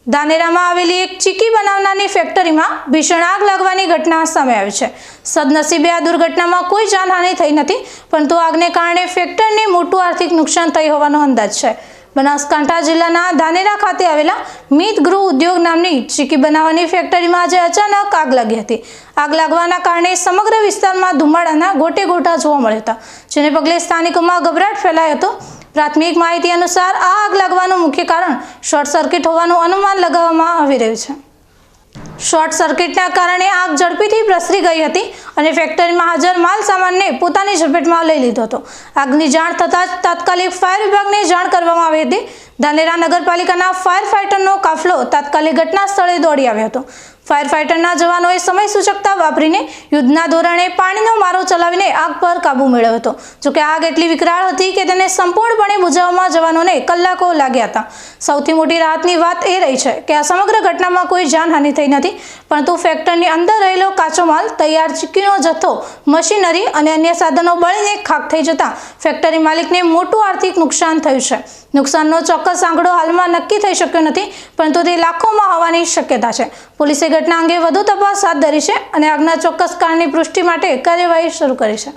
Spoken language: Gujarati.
ધાનેરામાં આવેલી એક ચીકી બનાવનારની ફેક્ટરીમાં ભીષણ આગ લાગવાની ઘટના સામે આવી છે। સદનસીબે આ દુર્ઘટનામાં કોઈ જાનહાનિ થઈ નથી, પરંતુ આગને કારણે ફેક્ટરીને મોટું આર્થિક નુકસાન થઈ હોવાનો અંદાજ છે। બનાસકાંઠા જિલ્લાના ધાનેરા ખાતે આવેલા મિત ગૃહ ઉદ્યોગ નામની ચીકી બનાવવાની ફેક્ટરીમાં આજે અચાનક આગ લાગી હતી। આગ લાગવાના કારણે સમગ્ર વિસ્તારમાં ધુમાડાના ગોટે ગોટા જોવા મળ્યા હતા, જેને પગલે સ્થાનિકોમાં ગભરાટ ફેલાયો હતો। પ્રાથમિક માહિતી અનુસાર આ આગ લાગવાનું મુખ્ય કારણ શોર્ટ સર્કિટ હોવાનું અનુમાન લગાવવામાં આવી રહ્યું છે। શોર્ટ સર્કિટના કારણે આગ ઝડપીથી પ્રસરી ગઈ હતી અને ફેક્ટરીમાં હાજર માલ સામાનને પોતાની ઝપેટમાં લઈ લીધો હતો। આગની જાણ થતાં જ તાત્કાલિક ફાયર વિભાગને જાણ કરવામાં આવી હતી। ધાનેરા નગરપાલિકાના ફાયર ફાઇટરનો કાફલો તાત્કાલિક ઘટના સ્થળે દોડી આવ્યો હતો। ફાયર ફાઇટરના જવાનોએ સમય સૂચકતા વાપરીને યુદ્ધના ધોરણે પાણીનો મારો ચલાવીને આગ પર કાબૂ મેળવ્યો હતો। જોકે આગ એટલી વિકરાળ હતી કે તેને સંપૂર્ણપણે બુઝાવવામાં જવાનોને કલાકો લાગ્યા હતા। સૌથી મોટી રાહતની વાત એ રહી છે કે આ સમગ્ર ઘટનામાં કોઈ જાનહાનિ થઈ નથી, પરંતુ ફેક્ટરીની અંદર રહેલો કાચો માલ, તૈયાર ચીકીનો જથ્થો, મશીનરી અને અન્ય સાધનો બળીને ખાખ થઈ જતા ફેક્ટરી માલિકને મોટું આર્થિક નુકસાન થયું છે। નુકસાનનો ચોક્કસ આંકડો હાલમાં નક્કી થઈ શક્યો નથી, પરંતુ તે લાખોમાં હોવાની શક્યતા છે। પોલીસે ઘટના અંગે વધુ તપાસ હાથ ધરી છે અને આગના ચોક્કસ કારણની પુષ્ટિ માટે કાર્યવાહી શરૂ કરી છે।